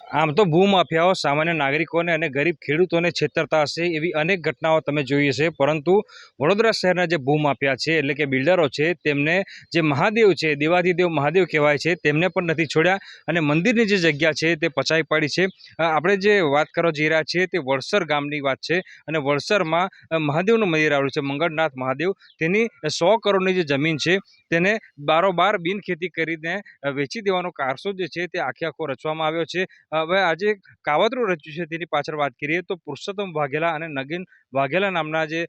આમ તો ભૂમાફિયાઓ સામાન્ય નાગરિકોને અને ગરીબ ખેડૂતોને છેતરતા હશે એવી અનેક ઘટનાઓ તમે જોઈ હશે, પરંતુ વડોદરા શહેરના જે ભૂમાફિયા છે એટલે કે બિલ્ડરો છે તેમને જે મહાદેવ છે, દેવાધિદેવ મહાદેવ કહેવાય છે, તેમને પણ નથી છોડ્યા અને મંદિરની જે જગ્યા છે તે પચાવી પાડી છે। આપણે જે વાત કરવા જઈ રહ્યા છીએ તે વડસર ગામની વાત છે અને વડસરમાં મહાદેવનું મંદિર આવેલું છે, મંગળનાથ મહાદેવ। તેની 100 કરોડની જે જમીન છે તેને બારોબાર બિનખેતી કરીને વેચી દેવાનો કારસો જે છે તે આખે આખો રચવામાં આવ્યો છે। હવે આજે કાવતરું રચ્યું છે તેની પાછળ વાત કરીએ તો પુરુષોત્તમ વાઘેલા અને નગીન વાઘેલા નામના જે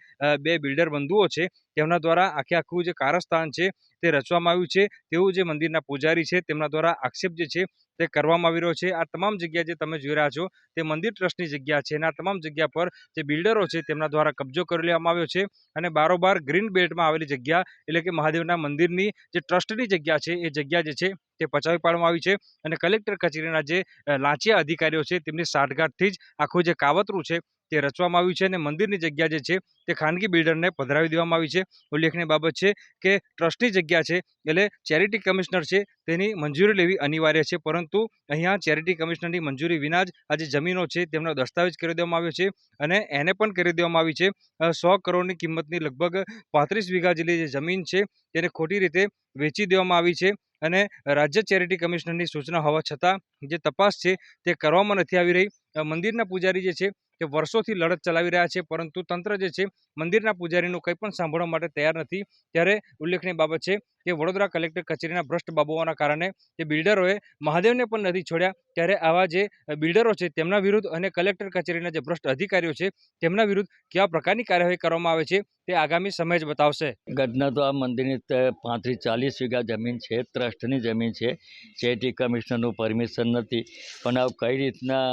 બે બિલ્ડર બંધુઓ છે તેમના દ્વારા આખે આખું જે કારસ્તાન છે તે રચવામાં આવ્યું છે તેવું જે મંદિરના પૂજારી છે તેમના દ્વારા આક્ષેપ જે છે તે કરવામાં આવી રહ્યો છે। આ તમામ જગ્યા જે તમે જોઈ રહ્યા છો તે મંદિર ટ્રસ્ટની જગ્યા છે અને આ તમામ જગ્યા પર જે બિલ્ડરો છે તેમના દ્વારા કબજો કરી લેવામાં આવ્યો છે અને બારોબાર ગ્રીન બેલ્ટમાં આવેલી જગ્યા એટલે કે મહાદેવના મંદિરની જે ટ્રસ્ટની જગ્યા છે એ જગ્યા જે છે તે પચાવી પાડવામાં આવી છે અને કલેક્ટર કચેરીના જે લાંચિયા અધિકારીઓ છે તેમની સાઠગાંઠથી જ આખું જે કાવતરું છે તે રચવામાં આવ્યું છે અને મંદિરની જગ્યા જે છે તે ખાનગી બિલ્ડરને પધરાવી દેવામાં આવી છે। ઉલ્લેખનીય બાબત છે કે ટ્રસ્ટની જગ્યા છે એટલે ચેરિટી કમિશનર છે તેની મંજૂરી લેવી અનિવાર્ય છે, પરંતુ અહીંયા ચેરિટી કમિશનરની મંજૂરી વિના જ આ જે જમીનો છે તેમનો દસ્તાવેજ કરી દેવામાં આવ્યો છે અને એને પણ કરી દેવામાં આવી છે 100 કરોડની કિંમતની લગભગ 35 વીઘા જેટલી જે જમીન છે તેને ખોટી રીતે વેચી દેવામાં આવી છે અને રાજ્ય ચેરિટી કમિશનરની સૂચના હોવા છતાં જે તપાસ છે તે કરવામાં નથી આવી રહી। મંદિરના પૂજારી જે છે તે વર્ષોથી લડત ચલાવી રહ્યા છે, પરંતુ તંત્ર જે છે મંદિરના પૂજારીનું કંઈ પણ સાંભળવા માટે તૈયાર નથી। ત્યારે ઉલ્લેખનીય બાબત છે કે વડોદરા કલેક્ટર કચેરીના ભ્રષ્ટ બાબુઓના કારણે જે બિલ્ડરોએ મહાદેવને પણ નથી છોડ્યા, ત્યારે આવા જે બિલ્ડરો છે તેમના વિરુદ્ધ અને કલેક્ટર કચેરીના જે ભ્રષ્ટ અધિકારીઓ છે તેમના વિરુદ્ધ કેવા પ્રકારની કાર્યવાહી કરવામાં આવે છે તે આગામી સમય જ બતાવશે। ઘટના તો આ મંદિરની 35-40 વીઘા જમીન છે, ટ્રસ્ટની જમીન છે, ચેરિટી કમિશનરનું પરમિશન નથી, પણ આ કઈ રીતના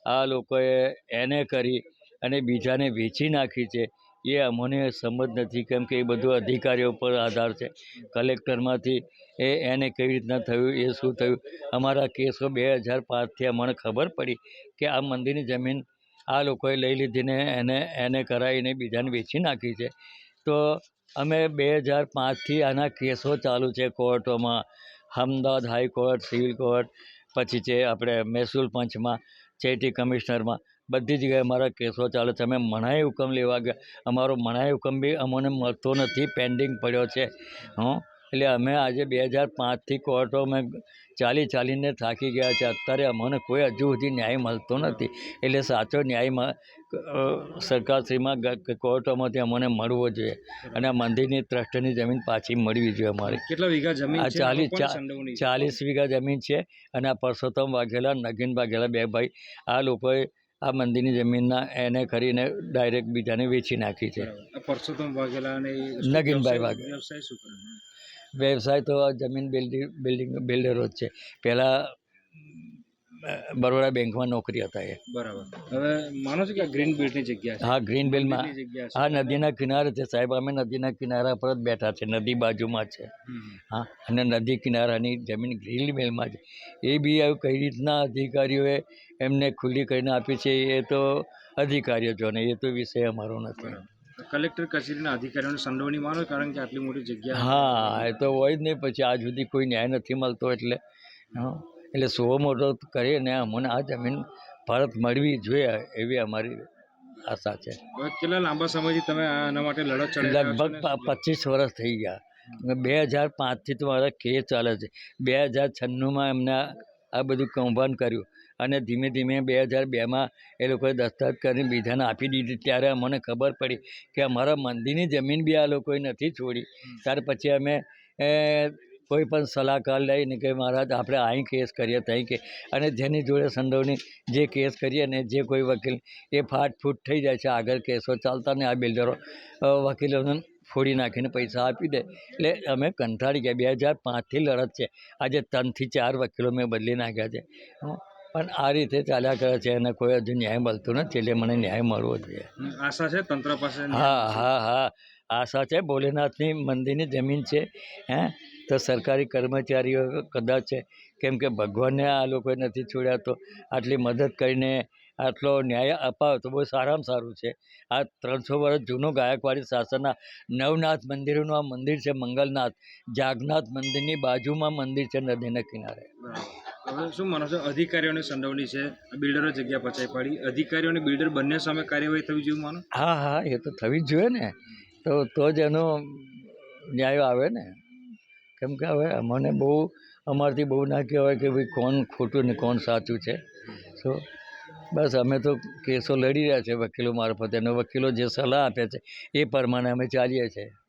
આ લોકોએ એને કરી અને બીજાને વેચી નાખી છે એ અમને સમજ નથી, કેમ કે એ બધું અધિકારીઓ પર આધાર છે। કલેક્ટરમાંથી એને કેવી રીતના થયું, એ શું થયું, અમારા કેસો 2005થી અમને ખબર પડી કે આ મંદિરની જમીન આ લોકોએ લઈ લીધીને એને કરાવીને બીજાને વેચી નાખી છે। તો અમે 2005થી આના કેસો ચાલુ છે કોર્ટોમાં, અમદાવાદ હાઈકોર્ટ, સિવિલ કોર્ટ, પછી છે આપણે મહેસૂલ પંચમાં, ચેરિટી કમિશનરમાં, બધી જગ્યાએ અમારા કેસો ચાલે છે। અમે મનાઈ હુકમ લેવા ગયા, અમારો મનાઈ હુકમ બી અમને મળતો નથી, પેન્ડિંગ પડ્યો છે। એટલે અમે આજે 2005થી કોર્ટોમાં ચાલીને થાકી ગયા છે, અત્યારે અમને કોઈ હજુ સુધી ન્યાય મળતો નથી। એટલે સાચો ન્યાય સરકારશ્રીમાં કોર્ટોમાંથી અમને મળવો જોઈએ અને આ મંદિરની ટ્રસ્ટની જમીન પાછી મળવી જોઈએ અમારે। કેટલા વીઘા જમીન આ છે? 40 વીઘા જમીન છે અને આ પુરુષોત્તમ વાઘેલા, નગીન વાઘેલા બે ભાઈ આ લોકોએ આ મંદિરની જમીનના એને કરીને ડાયરેક્ટ બીજાને વેચી નાખી છે। પુરુષોત્તમ વાઘેલા અને નગીનભાઈ વાઘેલા વ્યવસાય તો આ જમીન બિલ્ડરો જ છે, પહેલાં બરોડા બેંકમાં નોકરી હતા એ। બરાબર, હવે માનો છો કે ગ્રીન બેલ્ટની જગ્યા છે? હા, ગ્રીન બેલ્ટમાં આ નદીના કિનારે છે સાહેબ, અમે નદીના કિનારા પર જ બેઠા છે, નદી બાજુમાં છે। હા, અને નદી કિનારાની જમીન ગ્રીન બેલ્ટમાં છે, એ બી કઈ રીતના અધિકારીઓએ એમને ખુલ્લી કરીને આપી છે એ તો અધિકારીઓ જો ને, એ તો વિષય અમારો નથી। કલેક્ટર કચેરીના અધિકારીઓને સંડોવણી માનો, કારણ કે આટલી મોટી જગ્યા? હા, એ તો હોય જ નહીં, પછી આજ સુધી કોઈ ન્યાય નથી મળતો એટલે એટલે સો મોટો કરીને અમને આ જમીન પરત મળવી જોઈએ એવી અમારી આશા છે। કેટલા લાંબા સમયથી તમે આના માટે લડત ચલાવી? લગભગ 25 વર્ષ થઈ ગયા। 2005થી તો મારા કેસ ચાલે છે, 2096માં એમને આ બધું કૌભાંડ કર્યું અને ધીમે ધીમે 2002માં એ લોકોએ દસ્તાવેજ કરીને બીજાને આપી દીધી, ત્યારે અમને ખબર પડી કે અમારા મંદિરની જમીન બી આ લોકોએ નથી છોડી। ત્યાર પછી અમે કોઈ પણ સલાહકાર લઈને કે મહારાજ આપણે અહીં કેસ કરીએ ત્યાં કે, અને જેની જોડે સંડોવણી જે કેસ કરીએ ને જે કોઈ વકીલ એ ફાટફૂટ થઈ જાય છે, આગળ કેસો ચાલતા ને આ બિલ્ડરો વકીલોને ફોડી નાખીને પૈસા આપી દે, એટલે અમે કંટાળી ગયા। 2005થી લડત છે, આજે 3થી 4 વકીલો મેં બદલી નાખ્યા છે, પણ આ રીતે ચાલ્યા કરે છે અને કોઈ હજુ ન્યાય મળતો નથી, એટલે મને ન્યાય મળવો જોઈએ। આશા છે તંત્ર પાસે? હા, આશા છે। ભોલેનાથની મંદિરની જમીન છે, તો સરકારી કર્મચારીઓ કદાચ છે, કેમ કે ભગવાનને આ લોકોએ નથી છોડ્યા, તો આટલી મદદ કરીને આટલો ન્યાય અપાવે તો બહુ સારામાં સારું છે। આ 300 વર્ષ જૂનું ગાયકવાડી શાસનના નવનાથ મંદિરોનું આ મંદિર છે, મંગલનાથ જાગનાથ મંદિરની બાજુમાં મંદિર છે, નદીના કિનારે। હવે શું માનો છો, અધિકારીઓની સંડોવણી છે, બિલ્ડરો જગ્યા પચાવી પાડી, અધિકારીઓ અને બિલ્ડર બંને સામે કાર્યવાહી થવી જોઈએ માનો? હા હા એ તો થવી જ જોઈએ ને, તો જ એનો ન્યાય આવે ને. કેમ કે હવે અમને બહુ અમારથી બહુ ના કહેવાય કે ભાઈ કોણ ખોટું ને કોણ સાચું છે. સો બસ અમે તો કેસો લડી રહ્યા છે વકીલો મારફતે, અને વકીલો જે સલાહ આપે છે એ પ્રમાણે અમે ચાલીએ છીએ.